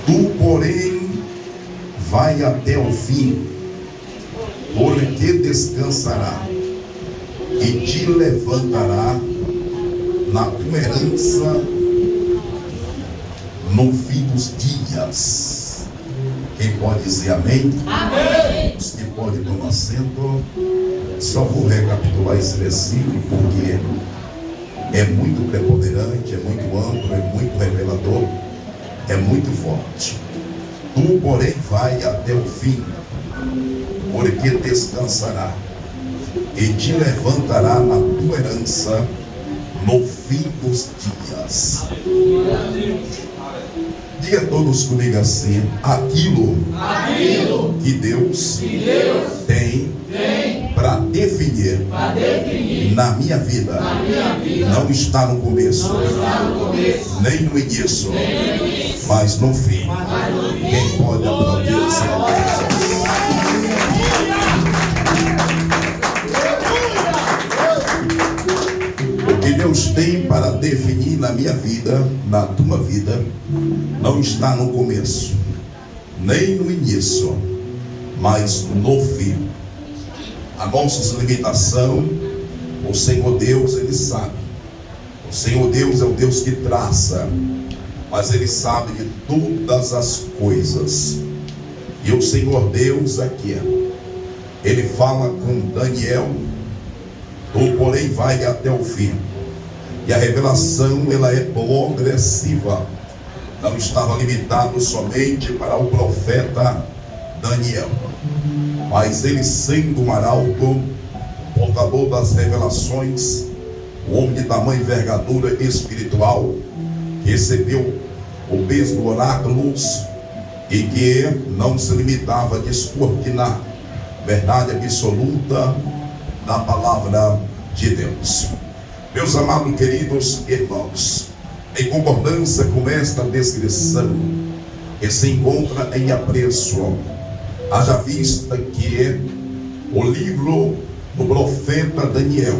Tu, porém, vai até o fim, porque descansará e te levantará na tua herança no fim dos dias. Quem pode dizer amém? Amém. Os que podem tomar assento. Só vou recapitular esse versículo porque é muito preponderante, é muito amplo, é muito revelador, é muito forte. Tu, porém, vai até o fim, porque descansará e te levantará na tua herança no fim dos dias. Diga todos comigo assim: aquilo que Deus tem para definir na minha vida não está no começo, nem no início, mas no fim. Quem pode aplaudir o Senhor Jesus? O que Deus tem para definir na minha vida, na tua vida, não está no começo, nem no início, mas no fim. A nossa limitação, o Senhor Deus, Ele sabe. O Senhor Deus é o Deus que traça, mas Ele sabe de todas as coisas. E o Senhor Deus aqui, Ele fala com Daniel: tu, porém, vai até o fim. E a revelação, ela é progressiva. Não estava limitado somente para o profeta Daniel, mas ele, sendo um arauto, portador das revelações, o homem de tamanha envergadura espiritual, que recebeu o mesmo oráculos e que não se limitava a descortinar verdade absoluta da palavra de Deus. Meus amados queridos irmãos, em concordância com esta descrição que se encontra em apreço, haja vista que o livro do profeta Daniel,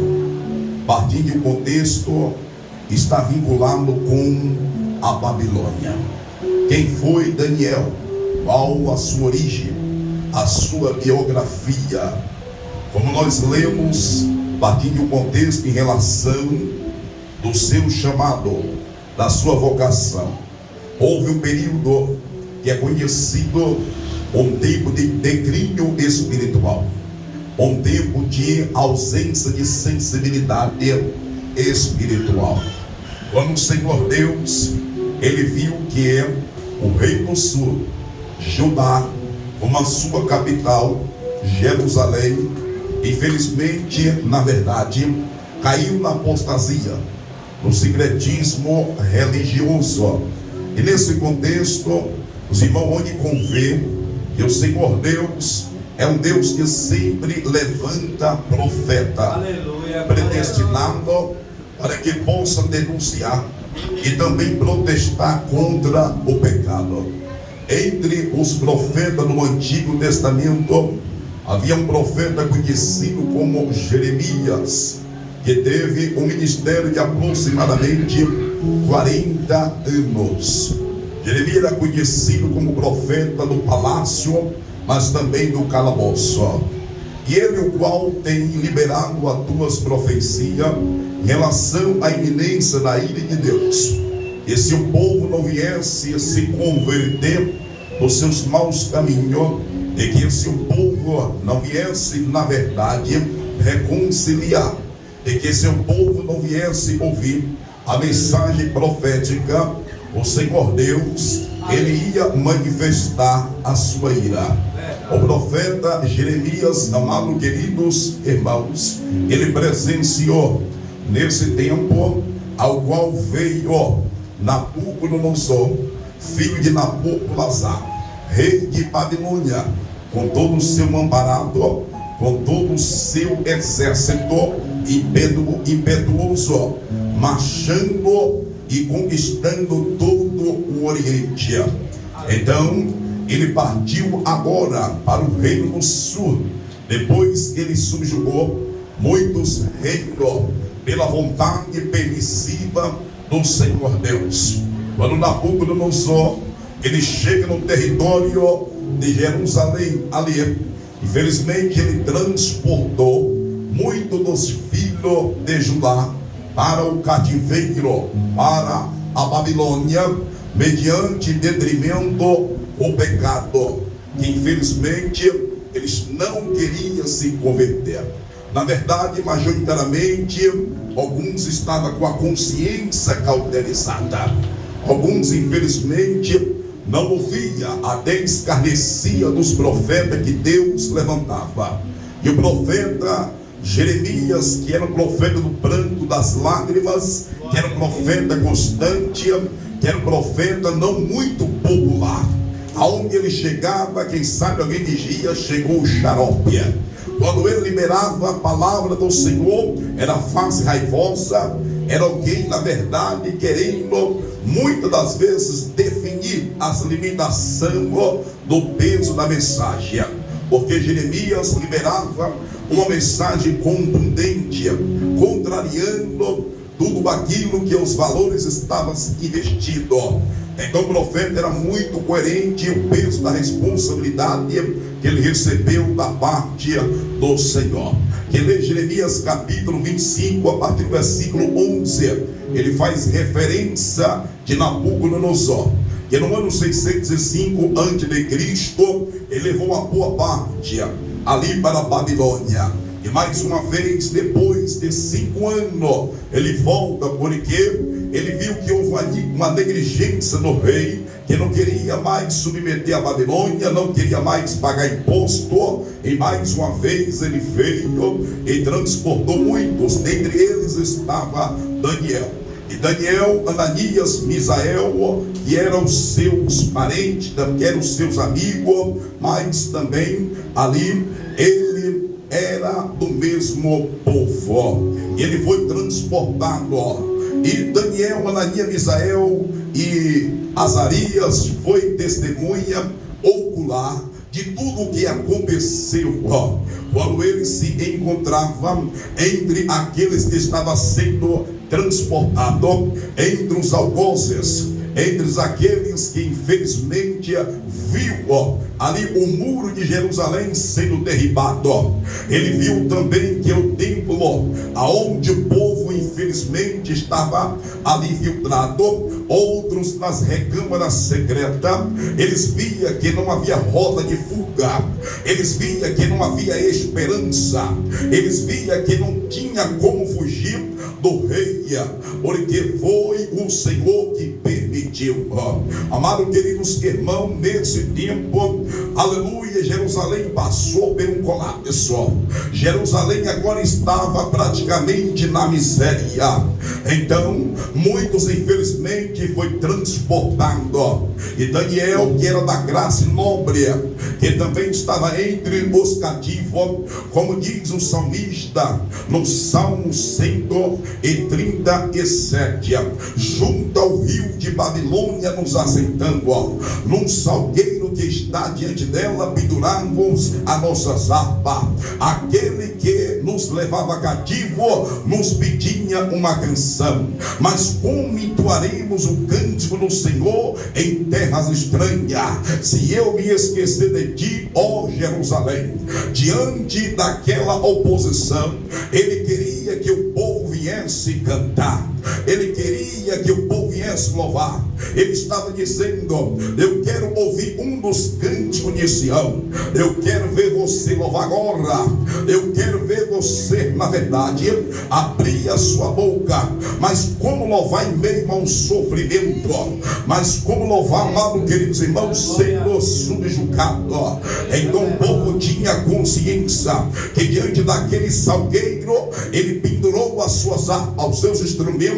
partindo do contexto, está vinculado com a Babilônia. Quem foi Daniel? Qual a sua origem? A sua biografia? Como nós lemos, partindo do contexto em relação do seu chamado, da sua vocação, houve um período que é conhecido um tempo de declínio espiritual, um tempo de ausência de sensibilidade espiritual. Quando o Senhor Deus, Ele viu que o reino do sul, Judá, como a sua capital, Jerusalém, infelizmente, na verdade, caiu na apostasia, no sincretismo religioso. E nesse contexto, os irmãos onde convê que o Senhor Deus é um Deus que sempre levanta profeta, aleluia, predestinado para que possa denunciar e também protestar contra o pecado. Entre os profetas do Antigo Testamento, havia um profeta conhecido como Jeremias, que teve um ministério de aproximadamente 40 anos. Jeremias era conhecido como profeta do palácio, mas também do calabouço. E ele, o qual tem liberado as tuas profecias em relação à iminência da ira de Deus. E se o povo não viesse a se converter dos seus maus caminhos, e que se o povo não viesse, na verdade, reconciliar, e que se o povo não viesse ouvir a mensagem profética, o Senhor Deus, Ele ia manifestar a sua ira. O profeta Jeremias, amados queridos irmãos, ele presenciou nesse tempo ao qual veio Nabucodonosor, filho de Nabopolassar, rei de Babilônia, com todo o seu amparado, com todo o seu exército impetuoso, marchando e conquistando todo o Oriente. Então ele partiu agora para o reino do sul, depois que ele subjugou muitos reinos pela vontade permissiva do Senhor Deus. Quando Nabucodonosor ele chega no território de Jerusalém ali. Infelizmente ele transportou muitos dos filhos de Judá para o cativeiro, para a Babilônia, mediante detrimento o pecado, que infelizmente eles não queriam se converter. Na verdade, majoritariamente, alguns estavam com a consciência cauterizada. Alguns, infelizmente, não ouvia, até escarnecia dos profetas que Deus levantava. E o profeta Jeremias, que era um profeta do pranto, das lágrimas, que era um profeta constante, que era um profeta não muito popular. Aonde ele chegava, quem sabe alguém dizia, chegou o xarope. Quando ele liberava a palavra do Senhor, era face raivosa, era alguém, na verdade, querendo muitas das vezes definir as limitações do peso da mensagem, porque Jeremias liberava uma mensagem contundente, contrariando tudo aquilo que os valores estavam investidos. Então o profeta era muito coerente, o peso da responsabilidade que ele recebeu da parte do Senhor. Quem lê Jeremias capítulo 25, a partir do versículo 11, ele faz referência de Nabucodonosor, que no ano 605 a.C., ele levou a boa parte ali para a Babilônia. E mais uma vez, depois de 5 anos, ele volta, porque ele viu que houve uma negligência no rei, que não queria mais submeter a Babilônia, não queria mais pagar imposto. E mais uma vez ele veio e transportou muitos. Dentre eles estava Daniel. E Daniel, Ananias, Misael, que eram seus parentes, que eram seus amigos, mas também ali ele era do mesmo povo. Ele foi transportado. E Daniel, Ananias, Misael e Azarias foi testemunha ocular de tudo o que aconteceu quando ele se encontrava entre aqueles que estavam sendo transportados, entre os algozes, entre aqueles que infelizmente viu ali o muro de Jerusalém sendo derribado. Ele viu também que o templo, aonde o povo infelizmente estava ali filtrado, outros nas recâmaras secretas. Eles via que não havia rota de fuga, eles via que não havia esperança, eles via que não tinha como fugir do rei, porque foi o Senhor que permitiu. Amado, queridos irmãos, nesse tempo, aleluia, Jerusalém passou por um colapso. Jerusalém agora estava praticamente na miséria. Então muitos infelizmente foi transportado. E Daniel, que era da classe nobre, que também estava entre os cativos, como diz o salmista no Salmo 137, junto ao rio de Babilônia nos assentando, num salgueiro que está diante dela penduramos as nossas harpas. Aquele que nos levava cativo nos pedia uma canção. Mas como entoaremos o cântico do Senhor em terras estranhas, se eu me esquecer de ti, ó Jerusalém? Diante daquela oposição, ele queria que o povo viesse cantar, ele queria que o povo viesse louvar. Ele estava dizendo: eu quero ouvir um dos cânticos de Sião, eu quero ver você louvar agora, eu quero ver você, na verdade, abrir a sua boca. Mas como louvar em meio a um sofrimento? Mas como louvar, amado, queridos irmãos, sendo subjugado? Então o povo tinha consciência que diante daquele salgueiro ele pendurou as suas harpas, os seus instrumentos,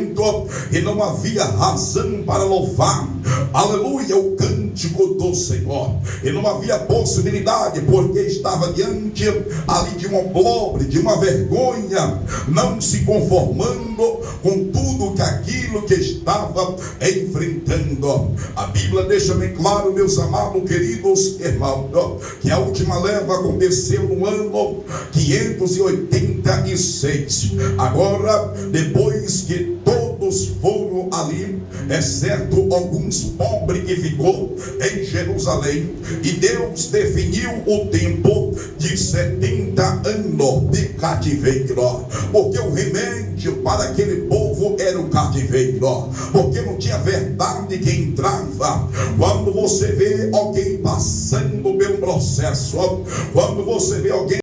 e não havia razão para louvar, aleluia, o cântico do Senhor. E não havia possibilidade, porque estava diante ali de um opróbrio, de uma vergonha, não se conformando com tudo que aquilo que estava enfrentando. A Bíblia deixa bem claro, meus amados, queridos irmãos, que a última leva aconteceu no ano 586. Agora, depois que todos todos foram ali, exceto alguns pobres que ficou em Jerusalém. E Deus definiu o tempo de 70 anos de cativeiro, porque o remédio para aquele povo era o cativeiro, porque não tinha verdade que entrava. Quando você vê alguém passando pelo processo, quando você vê alguém